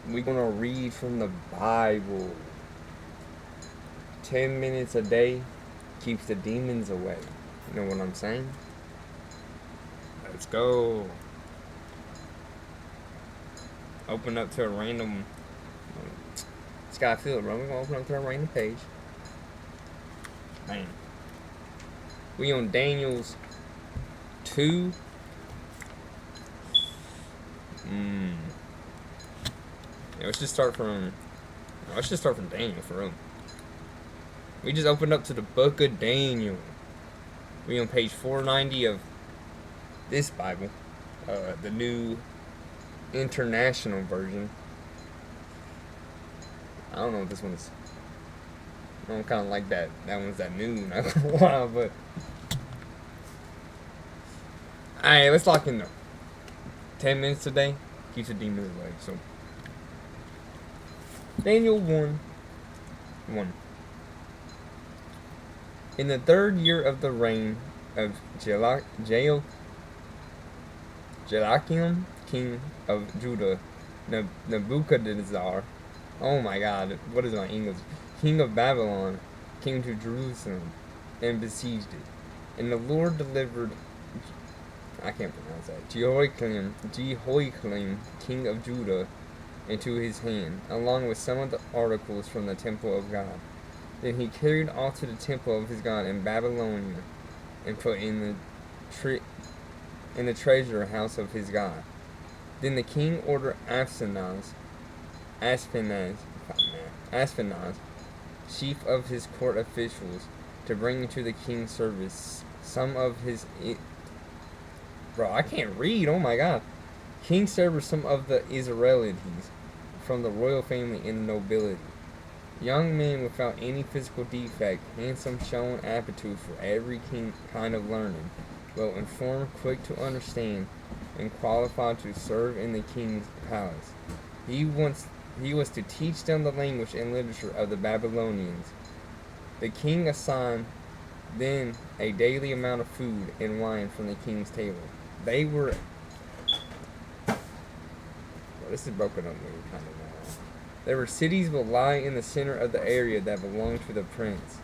We're gonna read from the Bible. 10 minutes a day keeps the demons away. You know what I'm saying? Let's go. Open up to a random. Skyfield, bro. We're gonna open up to a random page. Man. We on Daniel's 2. Yeah, let's just start from. Let's just start from Daniel for real. We just opened up to the book of Daniel. We on page 490 of this Bible, the new international version. I don't know if this one's. I don't kind of like that. That one's that new. Not gonna lie, but. Alright, let's lock in though. 10 minutes today keeps the demons away. So. Daniel 1. In the 3rd year of the reign of Jehoiakim, king of Judah, Nebuchadnezzar, oh my god, what is my English? King of Babylon, came to Jerusalem and besieged it. And the Lord delivered, I can't pronounce that, Jehoiakim, king of Judah, into his hand, along with some of the articles from the temple of God. Then he carried off to the temple of his God in Babylonia, and put in the treasure house of his God. Then the king ordered Ashpenaz, chief of his court officials, to bring into the king's service some of his. Bro, I can't read. Oh my god. King served some of the Israelites from the royal family and the nobility. Young men without any physical defect, handsome, showing aptitude for every kind of learning, well informed, quick to understand, and qualified to serve in the king's palace. He was to teach them the language and literature of the Babylonians. The king assigned then a daily amount of food and wine from the king's table. They were. Well, this is broken up maybe kind of now. There were cities will lie in the center of the area that belonged to the prince.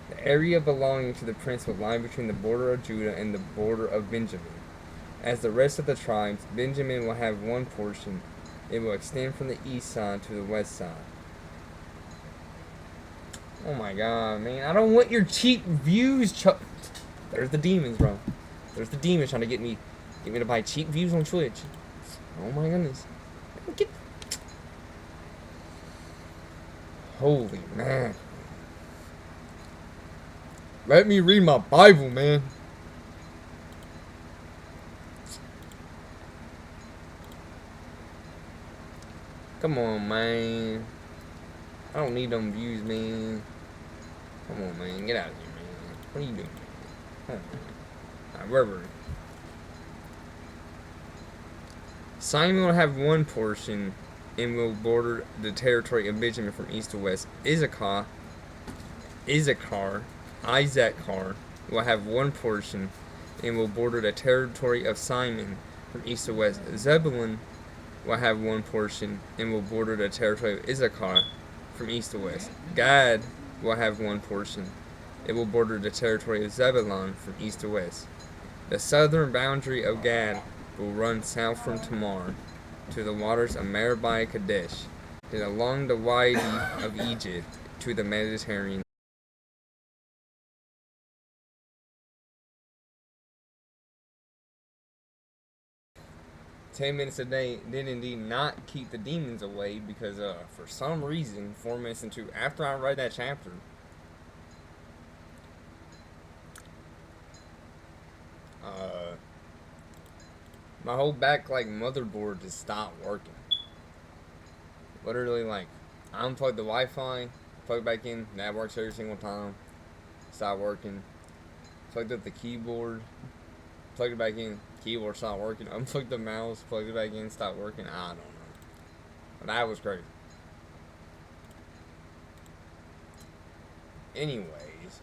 The area belonging to the prince will lie between the border of Judah and the border of Benjamin. As the rest of the tribes, Benjamin will have one portion. It will extend from the east side to the west side. Oh my god, man. I don't want your cheap views. There's the demons, bro. There's the demons trying to get me to buy cheap views on Twitch. Oh my goodness. Holy man. Let me read my Bible, man. Come on, man. I don't need them views, man. Come on, man. Get out of here, man. What are you doing, man? Come on, man. Alright, where were we? Simon will have one portion and will border the territory of Benjamin from east to west. Issachar will have one portion and will border the territory of Simon from east to west. Zebulun will have one portion and will border the territory of Issachar from east to west. Gad will have one portion. It will border the territory of Zebulun from east to west. The southern boundary of Gad will run south from Tamar to the waters of Meribah Kadesh, then along the Wadi of Egypt to the Mediterranean. "10 minutes a day did indeed not keep the demons away because, for some reason, 4 minutes into after I read that chapter, my whole back motherboard just stopped working. Literally, I unplugged the Wi-Fi, plugged back in, that works every single time. Stopped working. Plugged up the keyboard, plugged it back in, keyboard stopped working. Unplugged the mouse, plugged it back in, stopped working. I don't know. But that was crazy. Anyways,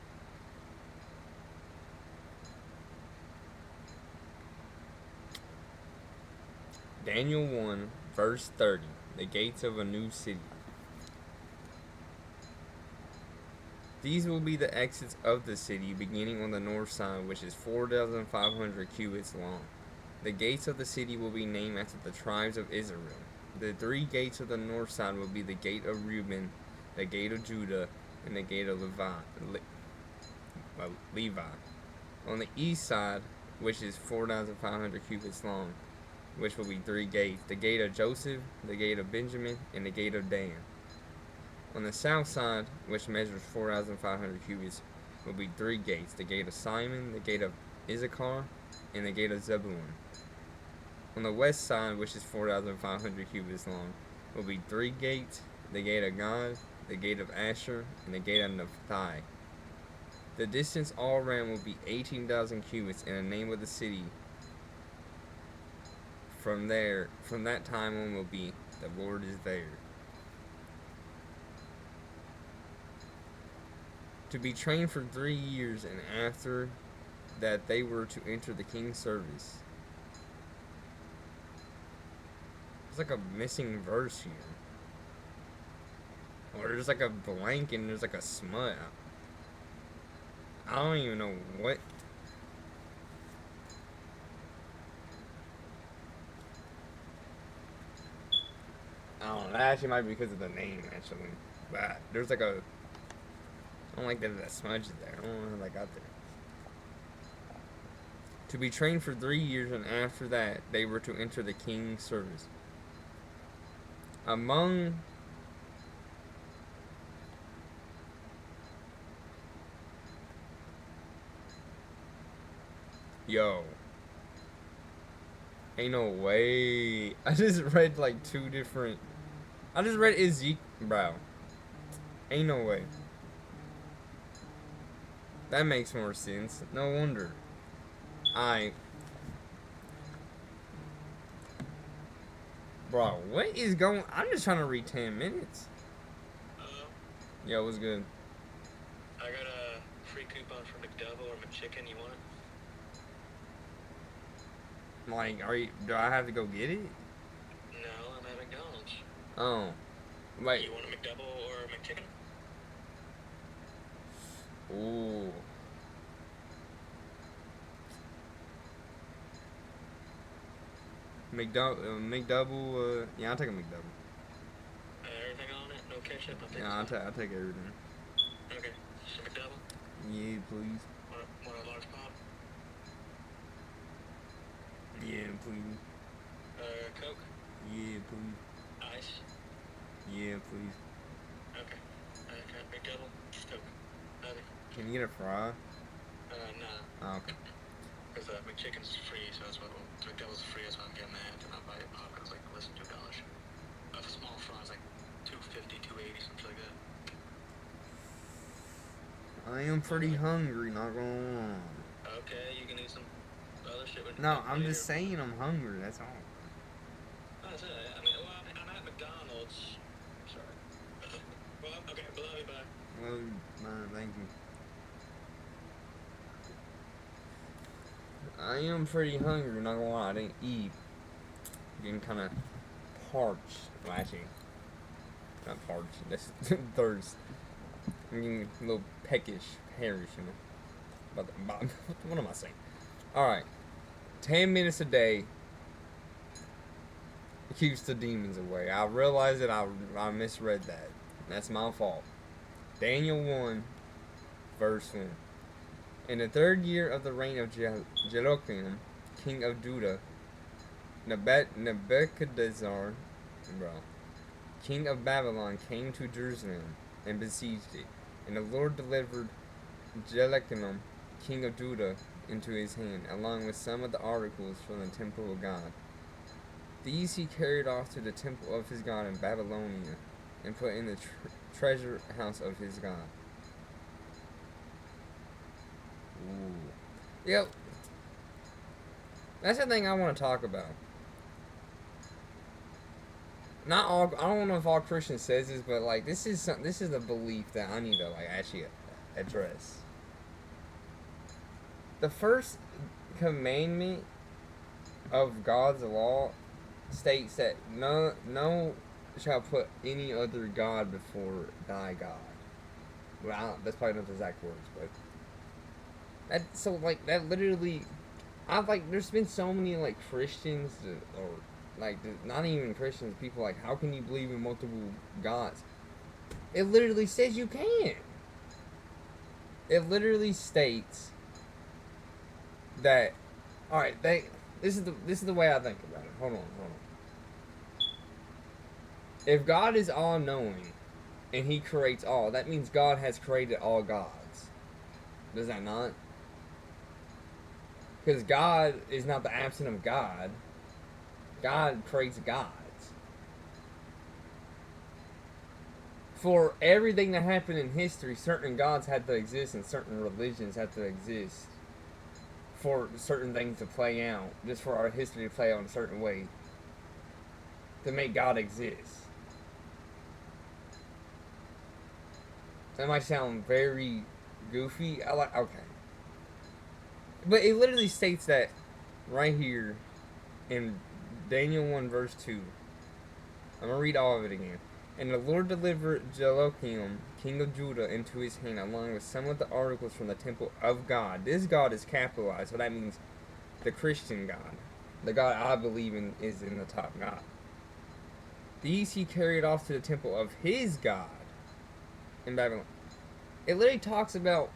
Daniel 1, verse 30. The gates of a new city. These will be the exits of the city, beginning on the north side, which is 4,500 cubits long. The gates of the city will be named after the tribes of Israel. The three gates of the north side will be the gate of Reuben, the gate of Judah, and the gate of Levi. On the east side, which is 4,500 cubits long, which will be three gates: the gate of Joseph, the gate of Benjamin, and the gate of Dan. On the south side, which measures 4,500 cubits, will be three gates: the gate of Simon, the gate of Issachar, and the gate of Zebulun. On the west side, which is 4,500 cubits long, will be three gates: the gate of Gad, the gate of Asher, and the gate of Naphtali. The distance all around will be 18,000 cubits, and the name of the city from that time on, will be "The Lord is there." To be trained for 3 years, and after that they were to enter the king's service. There's like a missing verse here. Or there's like a blank and there's like a smut. I don't even know what. I don't know. That actually might be because of the name, actually. But there's like a. I don't like that smudge is there. I don't know how that got there. To be trained for 3 years, and after that they were to enter the king's service. Among Yo. Ain't no way. I just read like two different. I just read Ezekiel. Bro. Ain't no way. That makes more sense. No wonder. Bro, what is going. I'm just trying to read 10 minutes. Yo, what's good? I got a free coupon for McDouble or McChicken. You want it? Like, do I have to go get it? No, I'm at McDonald's. Oh. Wait. You want a McDouble or a McChicken? Ooh. McDouble, yeah, I'll take a McDouble. Everything on it? No ketchup? Yeah, I'll take everything. Okay. Just a McDouble? Yeah, please. Want a large pop? Yeah, please. Coke? Yeah, please. Ice? Yeah, please. Okay. McDouble? Just Coke. Nothing. Can you get a fry? Nah. Oh, okay. Because McChicken's free, so that's what McDouble's free, that's why I'm getting that. And I'll buy a pop, it's like less than $2. A small fry is like $2.50, $2.80, something like that. I am pretty hungry, not gonna lie. Okay, you can eat some other shit with. No, I'm just saying I'm hungry, that's all. Oh, that's it. I mean, well, I'm at McDonald's. Sorry. Well, okay, love you, bye. Well, thank you. I am pretty hungry, not gonna lie. I didn't eat. Getting kind of parched. Well, actually, not parched. That's thirst. I'm getting a little peckish, hairish, you know. What am I saying? Alright. 10 minutes a day keeps the demons away. I realize that I misread that. That's my fault. Daniel 1, verse 1. In the 3rd year of the reign of Jehoiakim, king of Judah, Nebuchadnezzar, king of Babylon, came to Jerusalem and besieged it. And the Lord delivered Jehoiakim, king of Judah, into his hand, along with some of the articles from the temple of God. These he carried off to the temple of his God in Babylonia, and put in the treasure house of his God. Ooh. Yep. That's the thing I want to talk about. Not all. I don't know if all Christians says this, but like this is a belief that I need to like actually address. The first commandment of God's law states that no shall put any other god before thy God. Well, that's probably not the exact words, but that so like that literally. I've like there's been so many like Christians or like not even Christians people like how can you believe in multiple gods? It literally says you can. It literally states that all right. This is the way I think about it. Hold on. If God is all knowing and He creates all, that means God has created all gods. Does that not? Because God is not the absence of God. God creates gods. For everything that happened in history, certain gods had to exist and certain religions had to exist for certain things to play out, just for our history to play out in a certain way, to make God exist. That might sound very goofy. Okay. But it literally states that right here in Daniel 1 verse 2. I'm going to read all of it again. And the Lord delivered Jehoiakim, king of Judah, into his hand, along with some of the articles from the temple of God. This God is capitalized, so that means the Christian God. The God I believe in is in the top God. These he carried off to the temple of his God in Babylon. It literally talks about.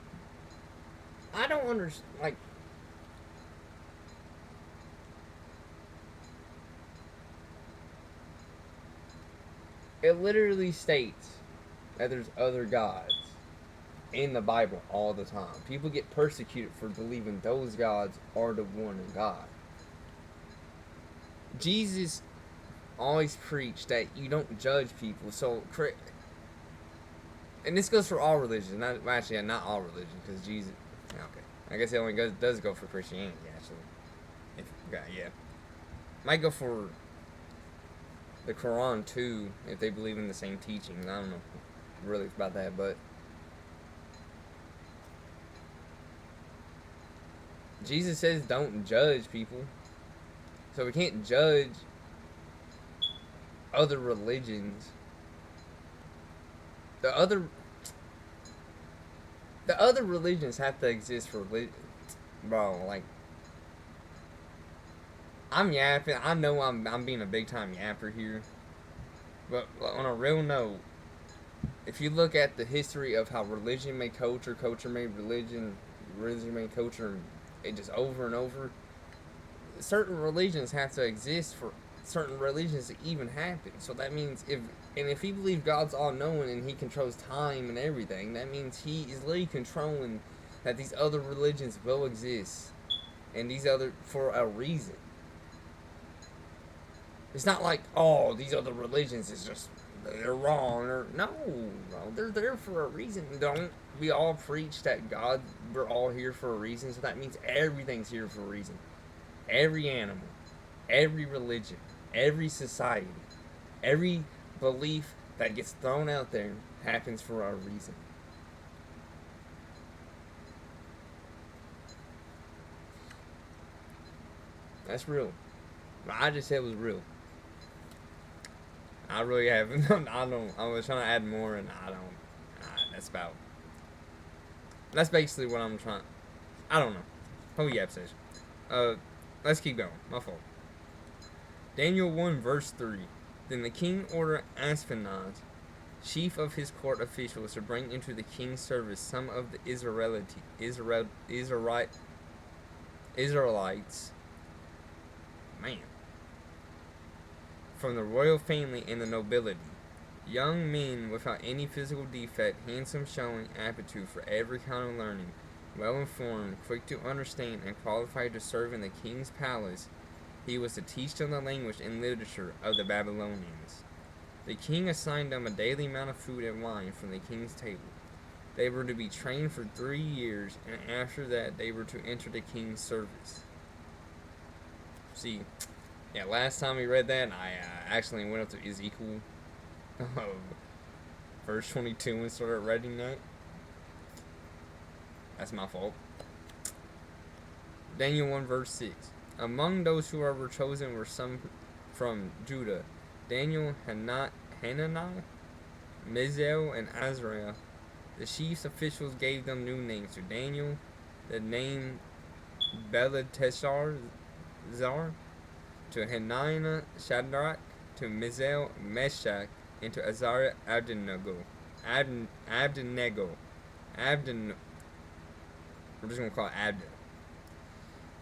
I don't understand. Like. It literally states that there's other gods in the Bible all the time. People get persecuted for believing those gods are the one God. Jesus always preached that you don't judge people. So, and this goes for all religions. Not all religions, because Jesus. Okay, I guess it only does go for Christianity actually. Yeah, might go for the Quran too, if they believe in the same teachings. I don't know really about that, but Jesus says don't judge people. So we can't judge other religions. The other religions have to exist for bro, like I'm yapping. I know I'm being a big time yapper here. But on a real note, if you look at the history of how religion made culture, culture made religion, religion made culture, it just over and over. Certain religions have to exist for certain religions to even happen. So that means if he believes God's all knowing and he controls time and everything, that means he is literally controlling that these other religions will exist, and these other for a reason. It's not like, oh, these other religions is just they're wrong or no, they're there for a reason. Don't we all preach that God we're all here for a reason? So that means everything's here for a reason. Every animal, every religion, every society, every belief that gets thrown out there happens for a reason. That's real. What I just said was real. I really haven't. I don't. I was trying to add more, and I don't. That's basically what I'm trying. I don't know. Holy yap session. Let's keep going. My fault. Daniel 1 verse 3. Then the king ordered Ashpenaz, chief of his court officials, to bring into the king's service some of the Israelites. Man. From the royal family and the nobility. Young men without any physical defect, handsome, showing aptitude for every kind of learning, well informed, quick to understand, and qualified to serve in the king's palace. He was to teach them the language and literature of the Babylonians. The king assigned them a daily amount of food and wine from the king's table. They were to be trained for 3 years, and after that they were to enter the king's service. See, yeah, last time we read that, I actually went up to Ezekiel verse 22 and started reading that. That's my fault. Daniel 1 verse 6. Among those who were chosen were some from Judah. Daniel had not Hananiah, Mizael, and Azariah. The chief's officials gave them new names. To Daniel, the name Belteshazzar; to Hananiah, Shadrach; to Mizael, Meshach; and to Azariah, Abednego. Abednego. We're just going to call it Abdon.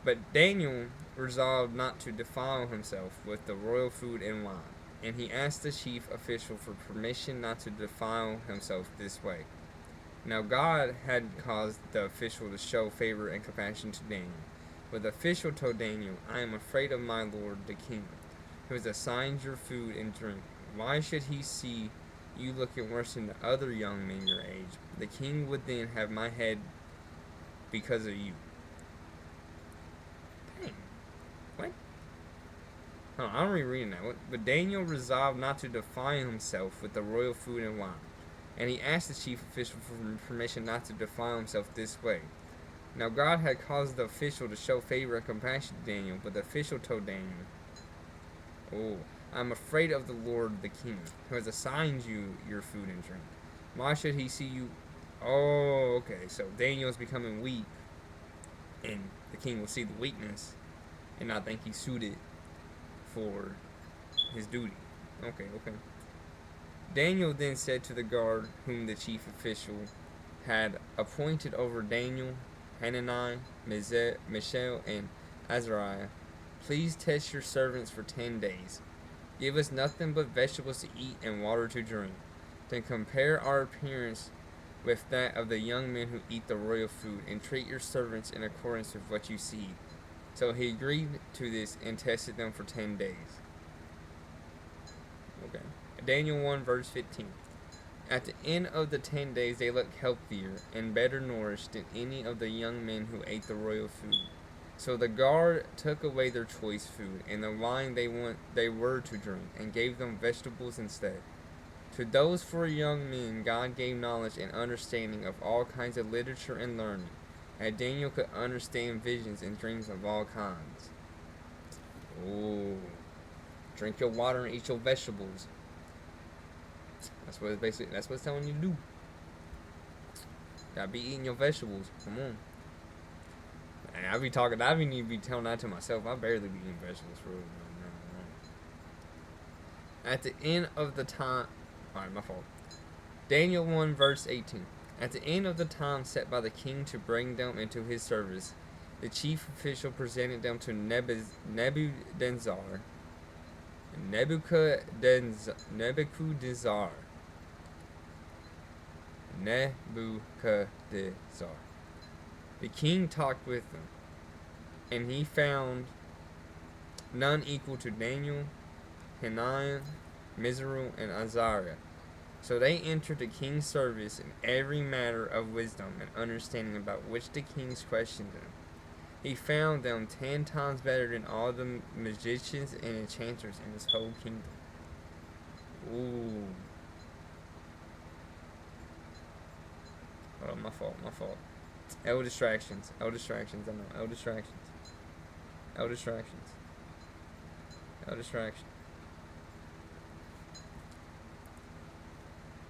But Daniel resolved not to defile himself with the royal food and wine, and he asked the chief official for permission not to defile himself this way. Now God had caused the official to show favor and compassion to Daniel. But the official told Daniel, I am afraid of my lord the king, who has assigned your food and drink. Why should he see you looking worse than the other young men your age? The king would then have my head because of you. Dang. What? Hold on, I'm rereading that. But Daniel resolved not to defile himself with the royal food and wine, and he asked the chief official for permission not to defile himself this way. Now God had caused the official to show favor and compassion to Daniel, but the official told Daniel, I'm afraid of the Lord the king, who has assigned you your food and drink. Why should he see you? Oh, okay, so Daniel is becoming weak, and the king will see the weakness and not think he's suited for his duty. Okay. Daniel then said to the guard whom the chief official had appointed over Daniel, Hananiah, Mishael, and Azariah, please test your servants for 10 days. Give us nothing but vegetables to eat and water to drink. Then compare our appearance with that of the young men who eat the royal food, and treat your servants in accordance with what you see. So he agreed to this and tested them for 10 days. Okay. Daniel 1 verse 15. At the end of the 10 days they looked healthier and better nourished than any of the young men who ate the royal food. So the guard took away their choice food and the wine they were to drink, and gave them vegetables instead. To those 4 young men God gave knowledge and understanding of all kinds of literature and learning, and Daniel could understand visions and dreams of all kinds. Drink your water and eat your vegetables. That's what it's telling you to do. Gotta be eating your vegetables. Come on. And I need to be telling that to myself. I barely be eating vegetables for real. At the end of the time, alright, my fault. Daniel 1 verse 18. At the end of the time set by the king to bring them into his service, the chief official presented them to Nebuchadnezzar. The king talked with them, and he found none equal to Daniel, Hananiah, Misrael, and Azariah. So they entered the king's service in every matter of wisdom and understanding about which the king questioned them. He found them 10 times better than all the magicians and enchanters in his whole kingdom. Oh, my fault. L distractions, I know. L distractions.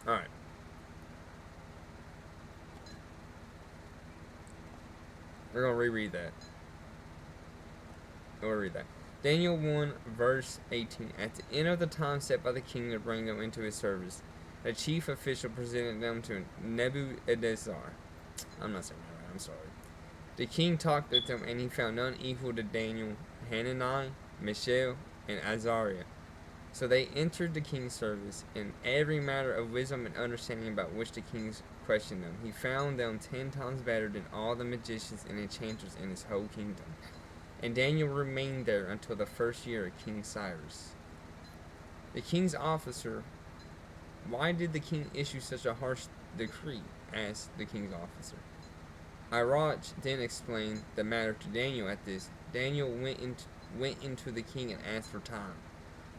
Alright. We're going to reread that. Daniel 1 verse 18. At the end of the time set by the king to bring them into his service, the chief official presented them to Nebuchadnezzar. I'm not saying that right, I'm sorry. The king talked with them, and he found none equal to Daniel, Hananiah, Mishael, and Azariah. So they entered the king's service in every matter of wisdom and understanding about which the king questioned them. He found them 10 times better than all the magicians and enchanters in his whole kingdom. And Daniel remained there until the first year of King Cyrus. The king's officer, why did the king issue such a harsh decree? Asked the king's officer. Irach then explained the matter to Daniel. At this, Daniel went into the king and asked for time,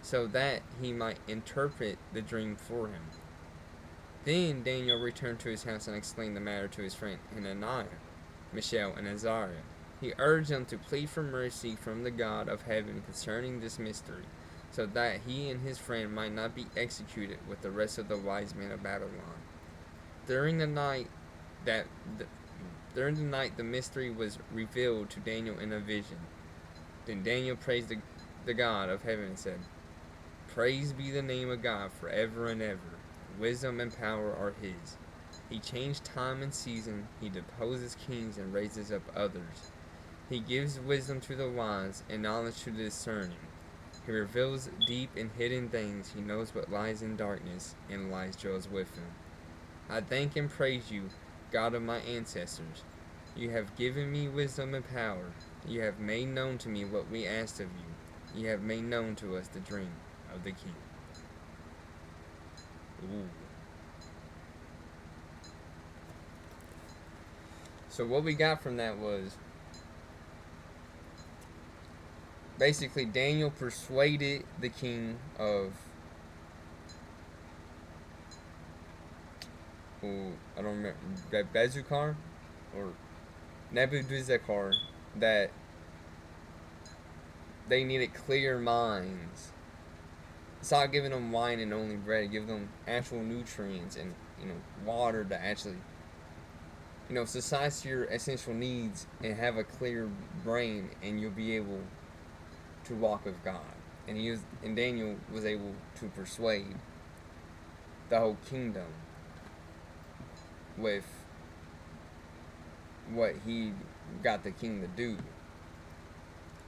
so that he might interpret the dream for him. Then Daniel returned to his house and explained the matter to his friend Hananiah, Mishael, and Azariah. He urged them to plead for mercy from the God of heaven concerning this mystery, so that he and his friend might not be executed with the rest of the wise men of Babylon. During the night that the mystery was revealed to Daniel in a vision. Then Daniel praised the God of heaven and said, "Praise be the name of God forever and ever. Wisdom and power are his. He changed time and season. He deposes kings and raises up others. He gives wisdom to the wise and knowledge to the discerning. He reveals deep and hidden things. He knows what lies in darkness, and light dwells with him. I thank and praise you, God of my ancestors. You have given me wisdom and power. You have made known to me what we asked of you. You have made known to us the dream of the king." Ooh. So what we got from that was basically Daniel persuaded the king of I don't remember, Bezukar or Nebuchadnezzar, that they needed clear minds. Stop giving them wine and only bread. Give them actual nutrients and water to actually suffice your essential needs, and have a clear brain, and you'll be able to walk with God. And Daniel was able to persuade the whole kingdom with what he got the king to do.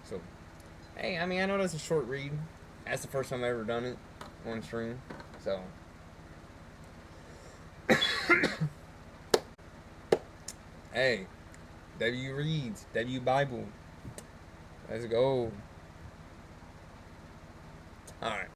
So, hey, I know that's a short read. That's the first time I've ever done it on stream. So, hey, W reads, W Bible. Let's go. Alright.